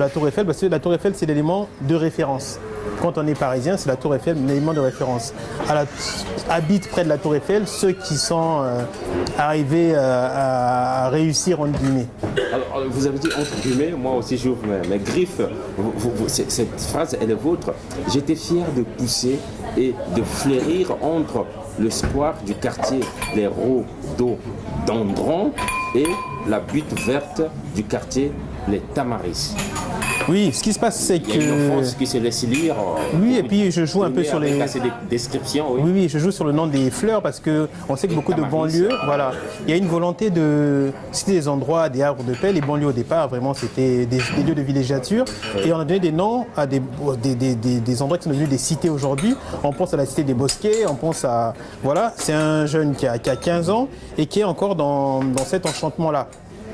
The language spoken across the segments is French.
la Tour Eiffel, parce que la Tour Eiffel, c'est l'élément de référence. Quand on est parisien, c'est la Tour Eiffel, l'élément de référence. Habitent près de la Tour Eiffel ceux qui sont arrivés à réussir, entre guillemets. Alors, vous avez dit entre guillemets, moi aussi j'ouvre mes griffes. Cette phrase, elle est vôtre. J'étais fier de pousser et de fleurir entre le square du quartier des Rhododendrons et la butte verte du quartier Les Tamaris. Oui, ce qui se passe, c'est que... Il y a une enfance qui se laisse lire. Oui, et puis je joue un peu sur les... Des descriptions, oui. Oui, je joue sur le nom des fleurs parce qu'on sait que beaucoup de banlieues, voilà, il y a une volonté de citer des endroits, des arbres de paix. Les banlieues au départ, vraiment, c'était des lieux de villégiature. Et on a donné des noms à des endroits qui sont devenus des cités aujourd'hui. On pense à la cité des Bosquets, on pense à... Voilà, c'est un jeune qui a 15 ans et qui est encore dans cet enchantement-là.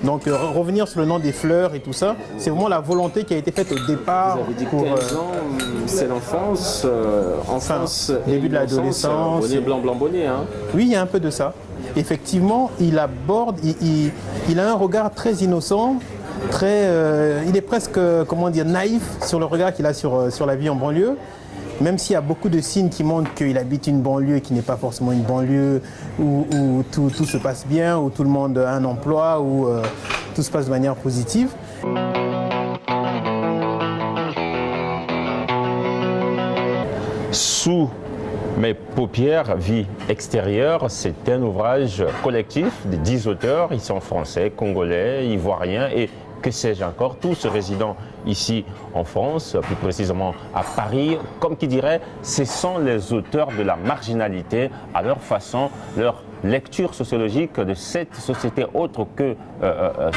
Donc revenir sur le nom des fleurs et tout ça, c'est vraiment la volonté qui a été faite au départ. Vous avez dit 15 ans, c'est l'enfance, début de l'adolescence. Bonnet blanc, blanc, bonnet. Hein. Oui, il y a un peu de ça. Effectivement, il aborde, il a un regard très innocent, il est presque, comment dire, naïf sur le regard qu'il a sur la vie en banlieue. Même s'il y a beaucoup de signes qui montrent qu'il habite une banlieue qui n'est pas forcément une banlieue où tout se passe bien, où tout le monde a un emploi, où tout se passe de manière positive. Sous mes paupières, vie extérieure, c'est un ouvrage collectif de 10 auteurs. Ils sont français, congolais, ivoiriens et que sais-je encore, tous résidant ici en France, plus précisément à Paris. Comme qui dirait, ce sont les auteurs de la marginalité à leur façon, leur lecture sociologique de cette société autre que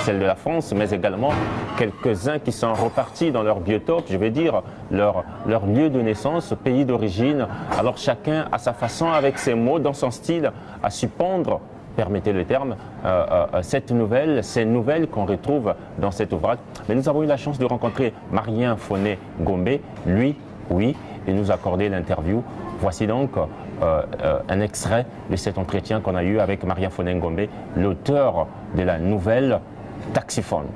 celle de la France, mais également quelques-uns qui sont repartis dans leur biotope, je vais dire, leur lieu de naissance, pays d'origine. Alors chacun à sa façon, avec ses mots, dans son style, a su pondre, permettez le terme, ces nouvelles qu'on retrouve dans cet ouvrage. Mais nous avons eu la chance de rencontrer Marien Foné Gombe, lui, oui, et nous accorder l'interview. Voici donc un extrait de cet entretien qu'on a eu avec Marien Foné Gombe, l'auteur de la nouvelle Taxiphone.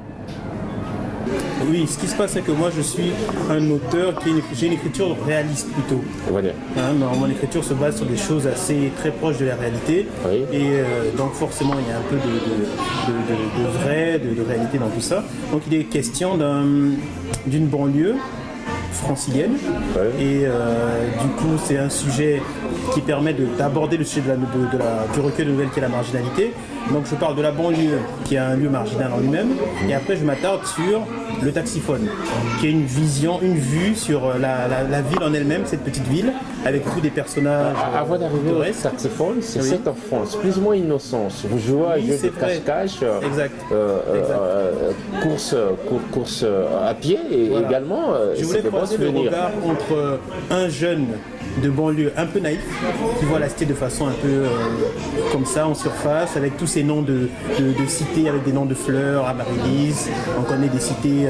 Oui, ce qui se passe, c'est que moi, je suis un auteur j'ai une écriture réaliste plutôt. Voilà. Mon écriture se base sur des choses très proches de la réalité. Oui. Et donc, forcément, il y a un peu de vrai, de réalité dans tout ça. Donc, il est question d'une banlieue francilienne. Ouais. Et du coup, c'est un sujet qui permet d'aborder le sujet du recueil de nouvelles qui est la marginalité. Donc je parle de la banlieue qui est un lieu marginal en lui-même et après je m'attarde sur le Taxiphone qui est une vue sur la ville en elle-même, cette petite ville avec tous des personnages. Avant d'arriver au Taxiphone, c'est cette enfance, plus ou moins innocence. Vous jouez à un jeu de cache-cache, course à pied et voilà. Également. Je voulais croiser le regard entre un jeune de banlieue un peu naïf, qui voit la cité de façon un peu comme ça, en surface, avec tous ces noms de cités, avec des noms de fleurs, Amaryllis, on connaît des cités,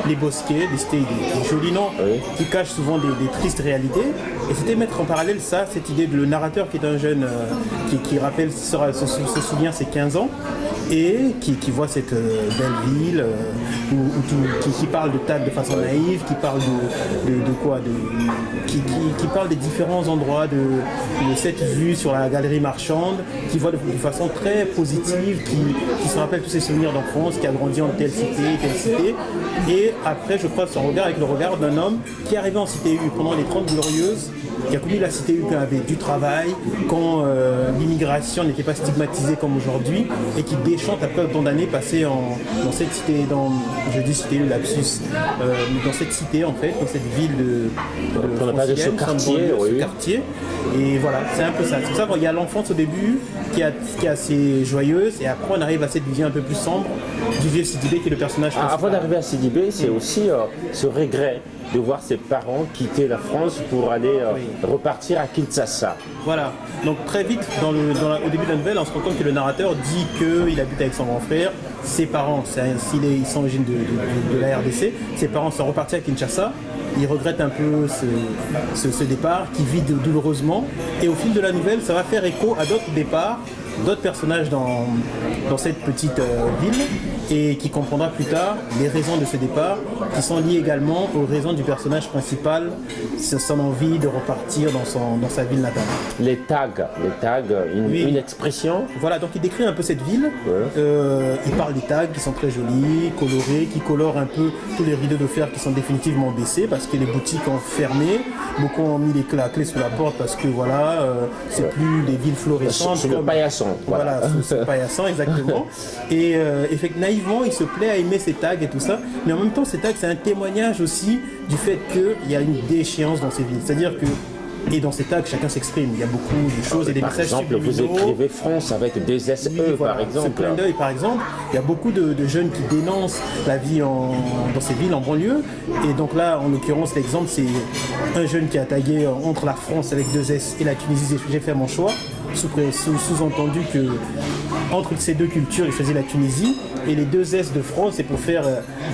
les Bosquets, des cités, des jolis noms, oui. Qui cachent souvent des tristes réalités. Et c'était mettre en parallèle ça, cette idée de le narrateur qui est un jeune qui rappelle, se souvient ses 15 ans, et qui voit cette belle ville, qui parle de Tag de façon naïve, qui parle qui parle des différents endroits de cette vue sur la galerie marchande, qui voit de façon très positive, qui se rappelle tous ses souvenirs d'enfance, qui a grandi en telle cité. Et après, je croise son regard avec le regard d'un homme qui est arrivé en cité U pendant les 30 glorieuses, qui a connu la cité U quand avait du travail, quand l'immigration n'était pas stigmatisée comme aujourd'hui, et qui déchante après autant d'années passées dans cette cité, je dis cité U, lapsus, dans cette cité en fait, dans cette ville ce quartier. Et voilà, c'est un peu ça. C'est pour ça qu'il y a l'enfance au début qui est assez joyeuse, et après on arrive à cette vision un peu plus sombre du vieux Sidibé qui est le personnage principal. Avant d'arriver à Sidibé, c'est aussi ce regret de voir ses parents quitter la France pour aller repartir à Kinshasa. Voilà, donc très vite, au début de la nouvelle, on se rend compte que le narrateur dit qu'il habite avec son grand frère, ses parents, ils sont origines de la RDC, ses parents sont repartis à Kinshasa, il regrette un peu ce départ qui vit douloureusement, et au fil de la nouvelle, ça va faire écho à d'autres départs, d'autres personnages dans cette petite ville, et qui comprendra plus tard les raisons de ce départ, qui sont liées également aux raisons du personnage principal, son envie de repartir dans sa ville natale. Les tags, une expression. Voilà, donc il décrit un peu cette ville. Il parle des tags qui sont très jolis, colorés, qui colorent un peu tous les rideaux de fer qui sont définitivement baissés parce que les boutiques ont fermé. Beaucoup ont mis la clé sous la porte parce que voilà, c'est plus des villes florissantes. Sous le paillasson. Voilà, sous le paillasson, exactement. Et naïvement, il se plaît à aimer ces tags et tout ça. Mais en même temps, ces tags, c'est un témoignage aussi du fait qu'il y a une déchéance dans ces villes. C'est-à-dire que et dans ces tags, chacun s'exprime. Il y a beaucoup de choses et des messages subliminaux. Par exemple, vous écrivez France avec des SE, voilà, par exemple. Ce clin d'œil, par exemple. Il y a beaucoup de jeunes qui dénoncent la vie dans ces villes, en banlieue. Et donc là, en l'occurrence, l'exemple, c'est un jeune qui a tagué entre la France avec 2 S et la Tunisie. J'ai fait mon choix. Sous-entendu que entre ces deux cultures, il choisit la Tunisie et les 2 S de France, c'est pour faire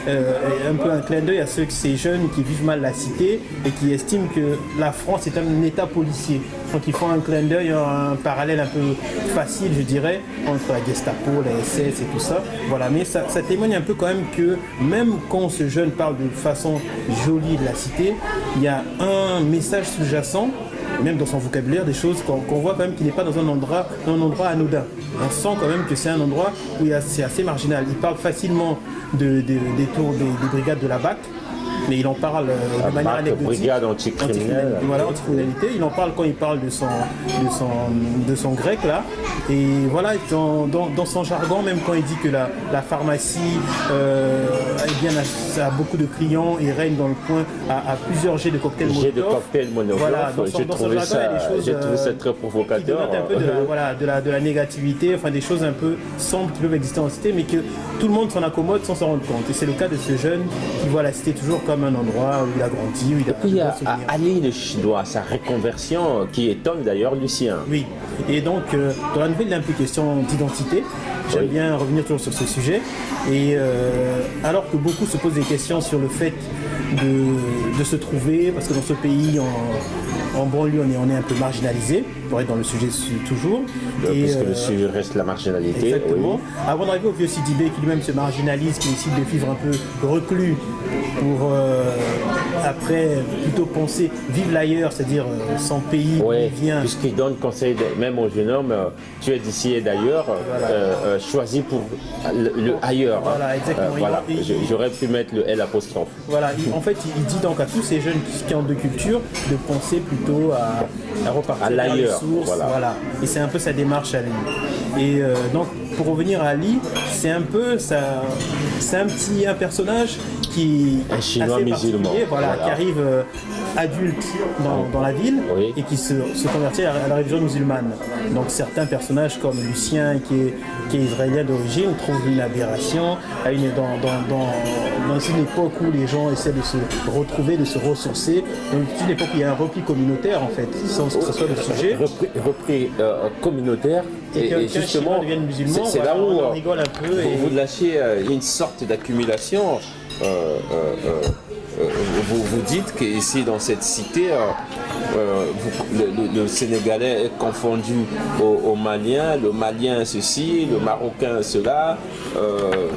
un peu un clin d'œil à ces jeunes qui vivent mal la cité et qui estiment que la France est un état policier. Donc ils font un clin d'œil, un parallèle un peu facile, je dirais, entre la Gestapo, la SS et tout ça. Voilà, mais ça témoigne un peu quand même que même quand ce jeune parle de façon jolie de la cité, il y a un message sous-jacent, même dans son vocabulaire, des choses qu'on voit quand même qu'il n'est pas dans un endroit anodin. On sent quand même que c'est un endroit où c'est assez marginal. Il parle facilement des brigades de la BAC, mais il en parle de manière anecdotique. Brigade anticriminelle. Voilà, anticriminalité. Il en parle quand il parle de son grec là. Et voilà, dans son jargon, même quand il dit que la pharmacie a beaucoup de clients et règne dans le coin à plusieurs jets de cocktails Molotov. Voilà, j'ai trouvé ça très provocateur. Qui dénotent un peu de la négativité, enfin des choses un peu sombres qui peuvent exister en cité, mais que tout le monde s'en accommode sans s'en rendre compte. Et c'est le cas de ce jeune qui voit la cité toujours comme un endroit où il a grandi, où il a puis il y a Ali le Chinois, sa reconversion qui étonne d'ailleurs Lucien. Oui, et donc dans la nouvelle, il y a un peu question d'identité. J'aime bien revenir toujours sur ce sujet. Et alors que beaucoup se posent des questions sur le fait de se trouver, parce que dans ce pays, en banlieue, on est un peu marginalisé, pour être dans le sujet toujours. Puisque le sujet reste la marginalité. Exactement. Oui. Avant d'arriver au vieux Sidibé qui lui-même se marginalise, qui décide de vivre un peu reclus pour après plutôt penser vivre l'ailleurs, c'est-à-dire son pays où il vient. Puisqu'il donne conseil même aux jeunes hommes, tu es d'ici et d'ailleurs, choisis pour le ailleurs. Voilà, exactement. Voilà. J'aurais pu mettre le L apostrophe. Voilà, en fait, il dit donc à tous ces jeunes qui ont deux cultures de penser plutôt à repartir à l'ailleurs, vers les sources. Voilà. Et c'est un peu sa démarche à lui. Et donc, pour revenir à Ali, c'est un personnage qui un Chinois assez musulman, qui arrive adulte dans la ville et qui se convertit à la religion musulmane. Donc certains personnages comme Lucien qui est israélien d'origine trouvent une aberration dans une époque où les gens essaient de se retrouver, de se ressourcer. Donc c'est une époque où il y a un repli communautaire en fait, sans que ce soit le sujet. Repli communautaire. Et justement, c'est là où on rigole un peu. Vous lâchez une sorte d'accumulation. Vous dites qu'ici dans cette cité, le Sénégalais est confondu au Malien, le Malien ceci, le Marocain cela.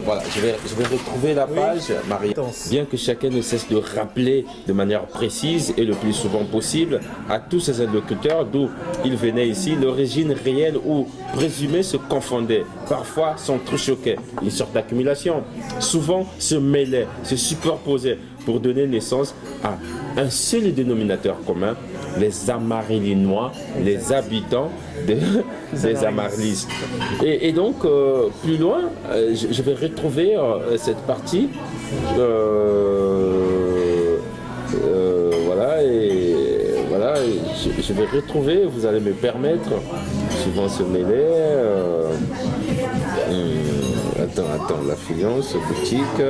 Voilà, je vais retrouver la page, Marie. Bien que chacun ne cesse de rappeler de manière précise et le plus souvent possible à tous ses interlocuteurs d'où ils venaient ici, l'origine réelle ou présumée se confondait, parfois s'entrechoquait. Une sorte d'accumulation, souvent se mêlait, se superposait pour donner naissance à un seul dénominateur commun, les Amarylinois, les habitants des Amaryllis. Et donc, plus loin, je vais retrouver cette partie. Voilà, je vais retrouver, vous allez me permettre, souvent se mêler. Attends, l'affluence, boutique.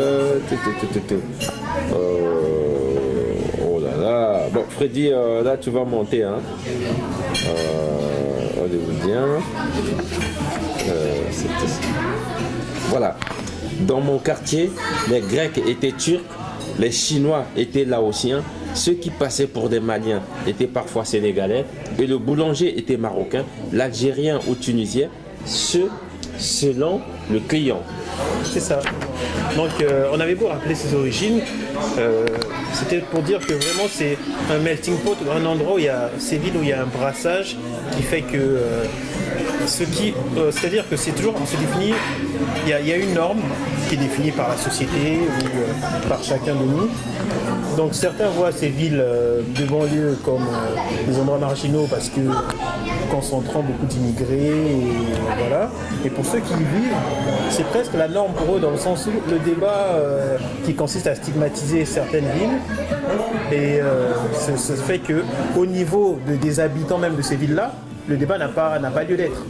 Oh là là. Bon, Freddy, là tu vas monter. Hein. Hollywoodien. Voilà. Dans mon quartier, les Grecs étaient Turcs, les Chinois étaient Laotiens, ceux qui passaient pour des Maliens étaient parfois Sénégalais, et le boulanger était Marocain, l'Algérien ou Tunisien, ceux selon le client. C'est ça. Donc on avait beau rappeler ses origines, c'était pour dire que vraiment c'est un melting pot, un endroit où il y a ces villes où il y a un brassage qui fait que c'est-à-dire que c'est toujours, se définit, il y a une norme qui est définie par la société ou par chacun de nous. Donc certains voient ces villes de banlieue comme des endroits marginaux parce que concentrant beaucoup d'immigrés et voilà. Et pour ceux qui y vivent, c'est presque la norme pour eux dans le sens où le débat qui consiste à stigmatiser certaines villes et ça fait que au niveau des habitants même de ces villes-là, le débat n'a pas lieu d'être.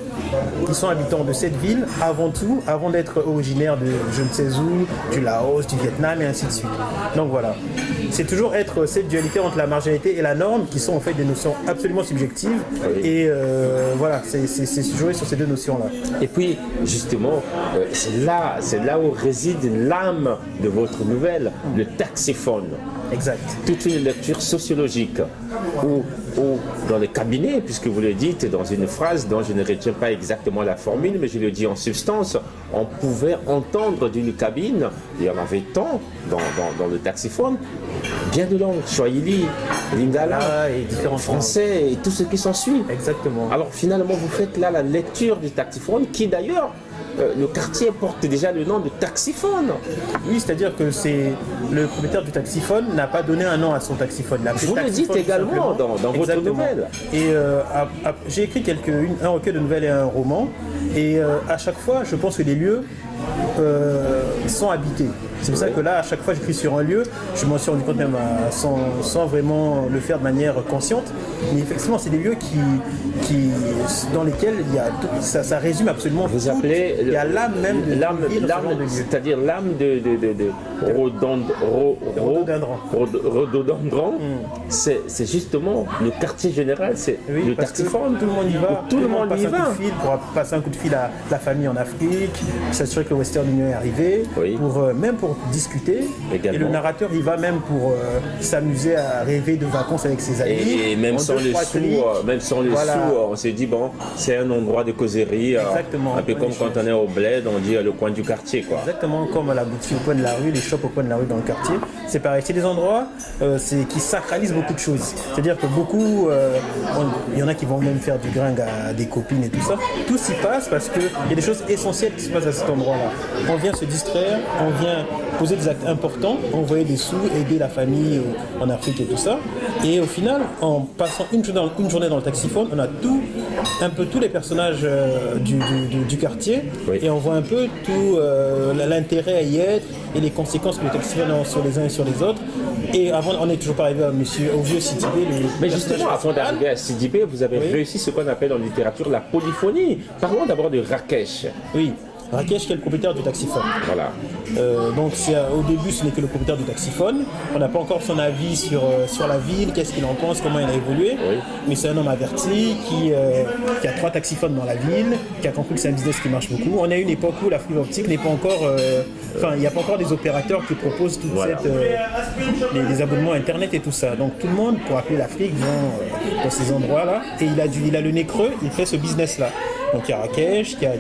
Ils sont habitants de cette ville avant tout, avant d'être originaires de je ne sais où, du Laos, du Vietnam et ainsi de suite. Donc voilà. C'est toujours être cette dualité entre la marginalité et la norme qui sont en fait des notions absolument subjectives. Oui. Et voilà, c'est jouer sur ces deux notions-là. Et puis justement, c'est là où réside l'âme de votre nouvelle, le taxiphone. Exact. Toute une lecture sociologique où dans les cabinets, puisque vous le dites dans une phrase dont je ne retiens pas exactement la formule, mais je le dis en substance, on pouvait entendre d'une cabine, il y en avait tant dans le taxiphone, bien de langues, Swahili, Lingala, et différents français et tout ce qui s'ensuit. Exactement. Alors finalement, vous faites là la lecture du taxiphone qui d'ailleurs, le quartier porte déjà le nom de taxiphone. Oui, c'est-à-dire que c'est le propriétaire du taxiphone n'a pas donné un nom à son taxiphone. Vous le dites également dans votre nouvelle. Et j'ai écrit un recueil de nouvelles et un roman. Et à chaque fois, je pense que les lieux sont habités. C'est pour ça que là, à chaque fois que j'écris sur un lieu, je m'en suis rendu compte même sans vraiment le faire de manière consciente. Mais effectivement, c'est des lieux dans lesquels il y a ça résume absolument vous appelez il y a l'âme même de l'âme, c'est-à-dire l'âme de rhododendron. C'est justement le quartier général, c'est le taxiphone. Tout le monde y va. Tout le monde y va. Pour passer un coup de fil à la famille en Afrique, s'assurer que le Western Union est arrivé, même pour discuter. Également. Et le narrateur il va même pour s'amuser à rêver de vacances avec ses amis. Et même sans les sous, on s'est dit bon, c'est un endroit de causerie. Exactement. Un peu comme quand on est au bled, on dit le coin du quartier, quoi. Exactement, comme à la boutique au coin de la rue, les shops au coin de la rue dans le quartier. C'est pareil, c'est des endroits qui sacralisent beaucoup de choses. C'est-à-dire que beaucoup, il y en a qui vont même faire du gringue à des copines et tout ça. Tout s'y passe parce qu'il y a des choses essentielles qui se passent à cet endroit-là. On vient se distraire, on vient poser des actes importants, envoyer des sous, aider la famille en Afrique et tout ça. Et au final, en passant une journée dans le taxiphone, on a un peu tous les personnages du quartier et on voit un peu tout l'intérêt à y être et les conséquences que le taxiphone a sur les uns et sur les autres. Et avant, on n'est toujours pas arrivé au vieux Sidibé. Mais justement, avant d'arriver à Sidibé, vous avez réussi ce qu'on appelle en littérature la polyphonie. Parlons d'abord de Rakesh. Oui. Rakesh qui est le propriétaire du taxiphone. Voilà. Donc au début ce n'est que le propriétaire du taxiphone. On n'a pas encore son avis sur la ville, qu'est-ce qu'il en pense, comment il a évolué. Oui. Mais c'est un homme averti qui a 3 taxiphones dans la ville, qui a compris que c'est un business qui marche beaucoup. On a une époque où la fibre optique n'est pas encore... il n'y a pas encore des opérateurs qui proposent toute les abonnements internet et tout ça. Donc tout le monde, pour appeler l'Afrique, vont dans ces endroits-là. Et il a le nez creux, il fait ce business-là. Donc il y a Rakesh qui a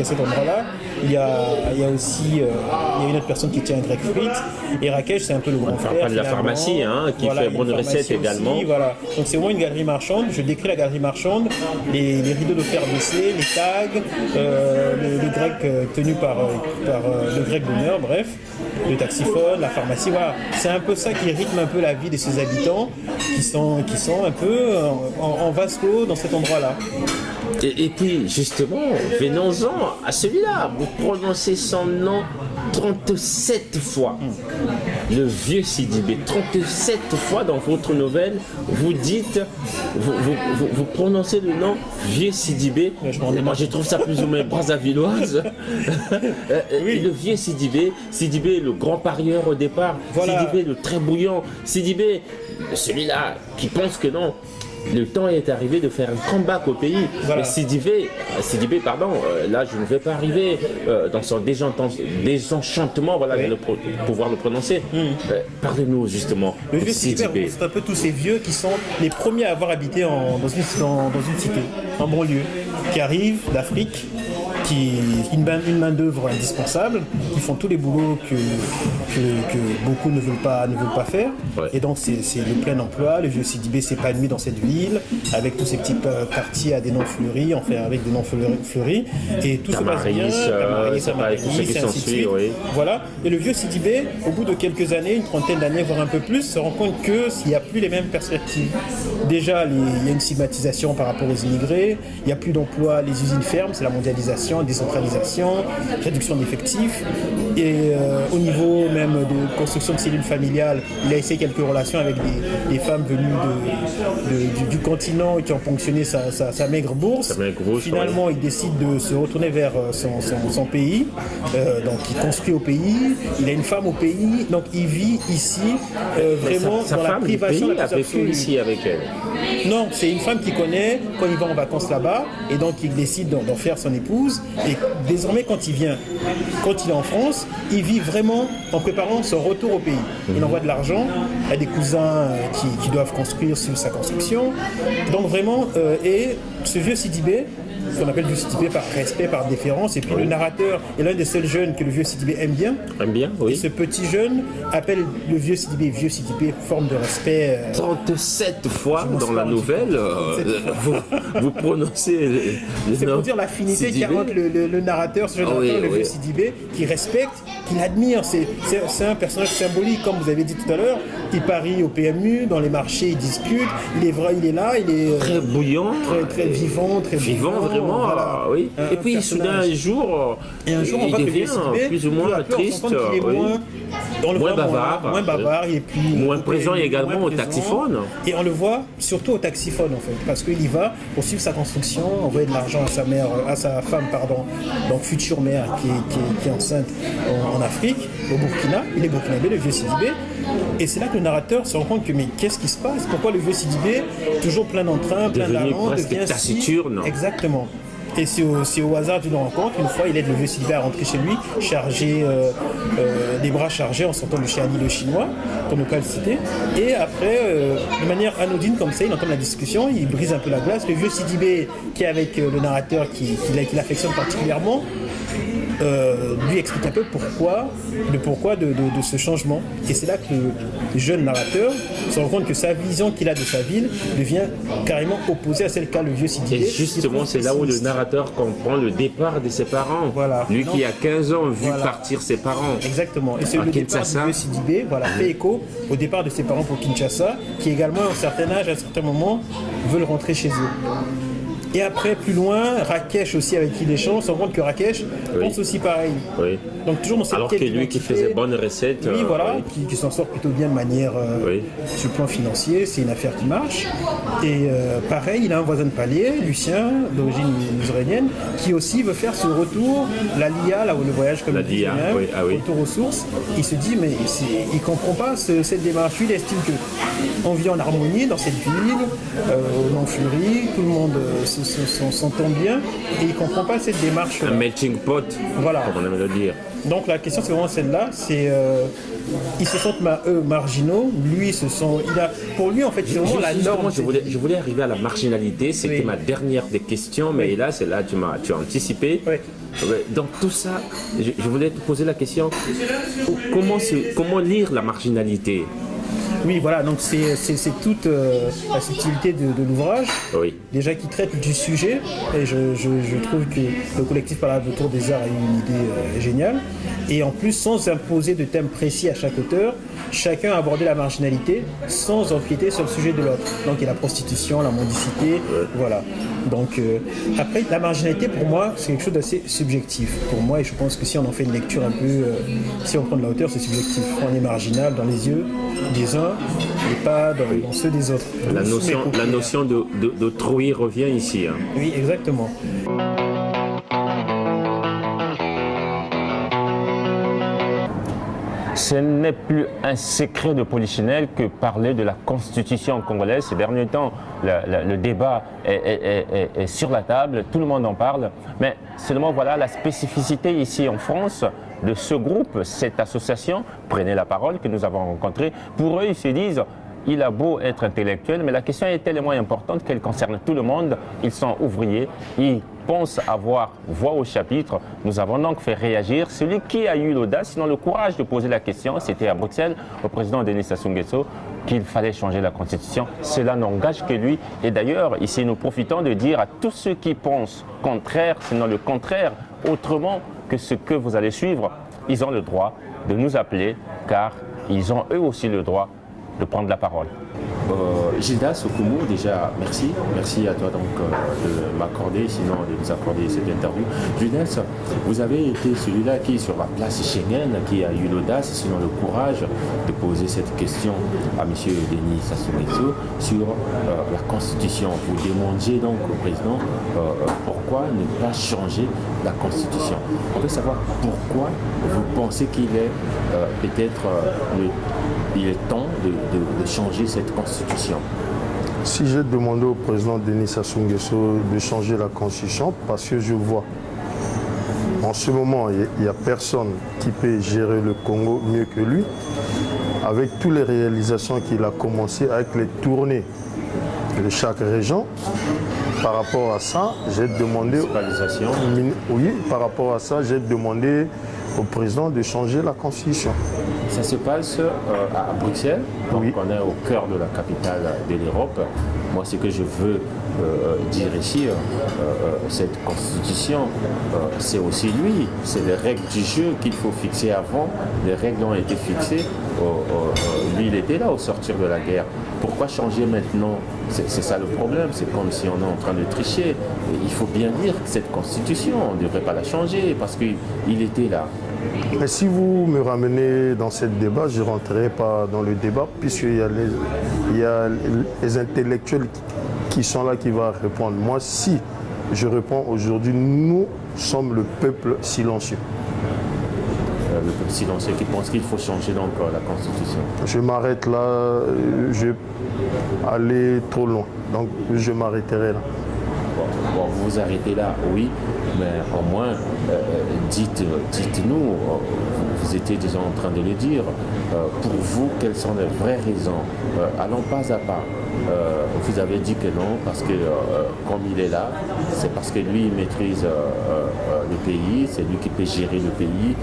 cet endroit-là. Il y a aussi il y a une autre personne qui tient un Grec Fruit. Et Rakesh, c'est un peu le grand frère. On parle de la pharmacie, qui fait bonne recette également. Aussi, voilà. Donc c'est vraiment une galerie marchande. Je décris la galerie marchande, les rideaux de fer baissés, les tags, le grec tenu par le grec d'honneur, bref, le taxiphone, la pharmacie. Voilà. C'est un peu ça qui rythme un peu la vie de ses habitants qui sont un peu en vase clos dans cet endroit-là. Et puis, justement, venons-en à celui-là. Vous prononcez son nom 37 fois. Le vieux Sidibé. 37 fois dans votre nouvelle, vous dites, vous prononcez le nom vieux Sidibé. Moi, je trouve ça plus ou moins brassavilloise. Oui. Le vieux Sidibé. Sidibé, le grand parieur au départ. Voilà. Sidibé, le très bouillant. Sidibé, celui-là qui pense que non. Le temps est arrivé de faire un comeback au pays. Voilà. Mais Sidibé, là je ne vais pas arriver dans son désenchantement, voilà, je vais pouvoir le prononcer. Parlez-nous justement de Sidibé. C'est un peu tous ces vieux qui sont les premiers à avoir habité dans une cité, en banlieue, qui arrivent d'Afrique une main d'œuvre indispensable, qui font tous les boulots que beaucoup ne veulent pas faire. Ouais. Et donc c'est le plein emploi. Le vieux Sidibé s'épanouit dans cette ville avec tous ces petits quartiers à des noms fleuris, enfin avec des noms fleuris, et tout se passe bien. Tamaris, tout ce qui et ainsi de s'ensuit, suite. oui. Voilà. Et le vieux Sidibé, au bout de quelques années, une trentaine d'années, voire un peu plus, se rend compte qu'il n'y a plus les mêmes perspectives. Déjà, il y a une stigmatisation par rapport aux immigrés, il n'y a plus d'emplois, les usines ferment, c'est la mondialisation, décentralisation, réduction d'effectifs. Et au niveau même de construction de cellules familiales, il a essayé quelques relations avec des femmes venues du continent qui ont ponctionné sa maigre bourse. Finalement, il décide de se retourner vers son pays, donc il construit au pays, il a une femme au pays, donc il vit ici vraiment sa dans la femme du privation pays la a plus vécu absolue. ici avec elle. Non, c'est une femme qu'il connaît quand il va en vacances là-bas, et donc il décide d'en faire son épouse. Et désormais, quand il est en France, il vit vraiment en préparant son retour au pays. Il envoie de l'argent à des cousins qui doivent construire sur sa construction. Donc vraiment, et ce vieux Sidibé, qu'on appelle vieux Sidibé par respect, par déférence, et puis le narrateur est l'un des seuls jeunes que le vieux Sidibé aime bien. Aime bien, Et oui. ce petit jeune appelle le vieux Sidibé, forme de respect. 37 fois Je m'en dans la suis nouvelle, vous prononcez le C'est nom pour dire l'affinité qu'il y a Sidibé. entre le narrateur, ce jeune Ah oui, narrateur, le oui. vieux Sidibé, qui respecte, qu'il admire. C'est un personnage symbolique, comme vous avez dit tout à l'heure. Il parie au PMU, dans les marchés, il discute. Il est vrai, il est là, il est Très bouillant, très vivant, très vivant vraiment, voilà. oui. Un Et puis personnage. soudain un jour, Et un jour, on il voit que le devient vieux Sidibé, plus ou peu moins à peu, on se triste, rend compte qu'il est oui. on le Moins voit bavard. moins bavard, il est plus Moins présent également moins au présent. taxiphone. Et on le voit surtout au taxiphone en fait, parce qu'il y va pour suivre sa construction, envoyer de l'argent à sa femme, donc future mère qui est enceinte en Afrique, au Burkina. Il est burkinabé, le vieux Sidibé. Et c'est là que le narrateur se rend compte que mais qu'est-ce qui se passe? Pourquoi le vieux Sidibé, toujours plein d'entrain, plein Devenu d'allant, presque devient taciturne. Exactement. Et c'est au hasard d'une rencontre. Une fois, il aide le vieux Sidibé à rentrer chez lui, les bras chargés en sortant de chez Annie le Chinois, pour ne pas le citer. Et après, de manière anodine comme ça, il entend la discussion, il brise un peu la glace. Le vieux Sidibé, qui est avec le narrateur, qui l'affectionne particulièrement, lui explique un peu le pourquoi de ce changement. Et c'est là que le jeune narrateur se rend compte que sa vision qu'il a de sa ville devient carrément opposée à celle qu'a le vieux Sidibé. Et justement, c'est là où le narrateur comprend le départ de ses parents. Voilà. Lui qui a 15 ans vu Voilà. partir ses parents. Exactement. Et c'est À le départ Kinshasa. du vieux Sidibé, fait écho au départ de ses parents pour Kinshasa, qui également, à un certain âge, à un certain moment, veulent rentrer chez eux. Et après, plus loin, Rakesh aussi, avec qui il échange, on se rend compte que Rakesh pense aussi pareil. Oui. Donc toujours dans cette Alors que quête lui qui d'identité, faisait bonne recette. lui, voilà, oui. qui s'en sort plutôt bien de manière Oui. sur le plan financier, c'est une affaire qui marche. Et pareil, il a un voisin de palier, Lucien, d'origine israélienne, qui aussi veut faire ce retour, la LIA, là où le voyage comme La il disait LIA, même, oui, ah oui. retour aux sources. Il se dit, mais il ne comprend pas cette démarche. Lui, il estime qu'on vit en harmonie dans cette ville, au non-fleurie, tout le monde s'entend bien, et il ne comprend pas cette démarche. Un melting pot, Voilà. comme on aime le dire. Donc la question c'est vraiment celle-là, c'est ils se sentent marginaux, lui pour lui en fait c'est vraiment la Justement, norme. je voulais arriver à la marginalité, c'était Oui. ma dernière des questions, mais là, c'est là tu as anticipé. Oui. Ouais, dans tout ça, je voulais te poser la question, comment lire la marginalité? Oui, voilà, donc c'est toute la subtilité de l'ouvrage, Oui. déjà qui traite du sujet, et je trouve que le collectif Parade autour des arts a eu une idée géniale, et en plus sans imposer de thème précis à chaque auteur, chacun a abordé la marginalité sans empiéter sur le sujet de l'autre. Donc il y a la prostitution, la mendicité, voilà. Donc après, la marginalité pour moi c'est quelque chose d'assez subjectif pour moi, et je pense que si on en fait une lecture un peu, si on prend de la hauteur, c'est subjectif. On est marginal dans les yeux des uns et pas dans ceux des autres. La notion d'autrui revient ici. Hein. Oui, exactement. Ce n'est plus un secret de polichinelle que parler de la constitution congolaise. Ces derniers temps, le débat est sur la table, tout le monde en parle. Mais seulement voilà la spécificité ici en France de ce groupe, cette association, Prenez la parole, que nous avons rencontrée. Pour eux, ils se disent, il a beau être intellectuel, mais la question est tellement importante qu'elle concerne tout le monde. Ils sont ouvriers, ils pensent avoir voix au chapitre. Nous avons donc fait réagir celui qui a eu l'audace, sinon le courage de poser la question, c'était à Bruxelles, au président Denis Sassou Nguesso, qu'il fallait changer la Constitution. Cela n'engage que lui. Et d'ailleurs, ici, nous profitons de dire à tous ceux qui pensent contraire, sinon le contraire, autrement que ce que vous allez suivre, ils ont le droit de nous appeler, car ils ont eux aussi le droit de prendre la parole. Gildas Okoumou, déjà merci. Merci à toi donc de m'accorder, sinon de nous accorder cette interview. Gildas, vous avez été celui-là qui, sur la place Schengen, qui a eu l'audace, sinon le courage, de poser cette question à M. Denis Sassou Nguesso sur la Constitution. Vous demandiez donc au président pourquoi ne pas changer la Constitution. On veut savoir pourquoi vous pensez qu'il est peut-être il est temps de changer cette Constitution. Si j'ai demandé au président Denis Sassou Nguesso de changer la Constitution, parce que je vois, en ce moment, il n'y a personne qui peut gérer le Congo mieux que lui, avec toutes les réalisations qu'il a commencé, avec les tournées de chaque région. Par rapport à ça, j'ai demandé... Oui, par rapport à ça, j'ai demandé au président de changer la Constitution. Ça se passe à Bruxelles, donc oui. On est au cœur de la capitale de l'Europe. Moi, ce que je veux dire ici, cette Constitution, c'est aussi lui. C'est les règles du jeu qu'il faut fixer avant. Les règles ont été fixées. Lui, il était là au sortir de la guerre. Pourquoi changer maintenant? C'est ça le problème. C'est comme si on est en train de tricher. Et il faut bien dire que cette Constitution, on ne devrait pas la changer parce qu'il était là. Mais si vous me ramenez dans ce débat, je ne rentrerai pas dans le débat puisqu'il y a les intellectuels qui sont là qui vont répondre. Moi, si je réponds aujourd'hui, nous sommes le peuple silencieux. Le peuple silencieux qui pense qu'il faut changer donc la Constitution. Je m'arrête là, je vais aller trop loin, donc je m'arrêterai là. Bon, vous vous arrêtez là, oui, mais au moins, dites-nous, vous étiez déjà en train de le dire, pour vous, quelles sont les vraies raisons? Allons pas à pas. Vous avez dit que non, parce que comme il est là, c'est parce que lui, il maîtrise le pays, c'est lui qui peut gérer le pays.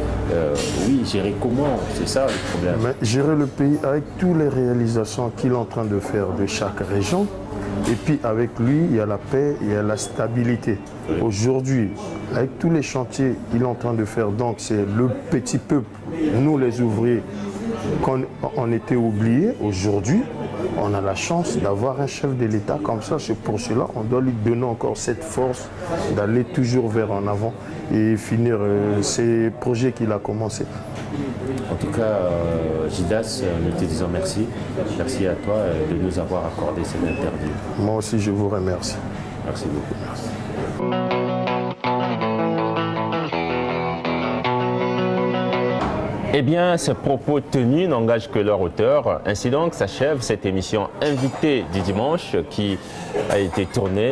Oui, gérer comment? C'est ça le problème. Mais gérer le pays avec toutes les réalisations qu'il est en train de faire de chaque région. Et puis avec lui, il y a la paix, il y a la stabilité. Oui. Aujourd'hui, avec tous les chantiers qu'il est en train de faire, donc c'est le petit peuple, nous les ouvriers, qu'on était oubliés. Aujourd'hui, on a la chance d'avoir un chef de l'État comme ça. C'est pour cela qu'on doit lui donner encore cette force d'aller toujours vers en avant et finir ces projets qu'il a commencés. En tout cas, Gildas, nous te disons merci. Merci à toi de nous avoir accordé cette interview. Moi aussi, je vous remercie. Merci beaucoup. Merci. Eh bien, ces propos tenus n'engagent que leur auteur. Ainsi donc s'achève cette émission Invité du dimanche qui a été tournée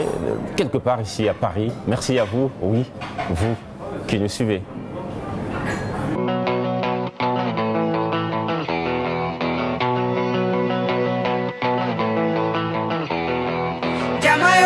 quelque part ici à Paris. Merci à vous, oui, vous qui nous suivez. Llama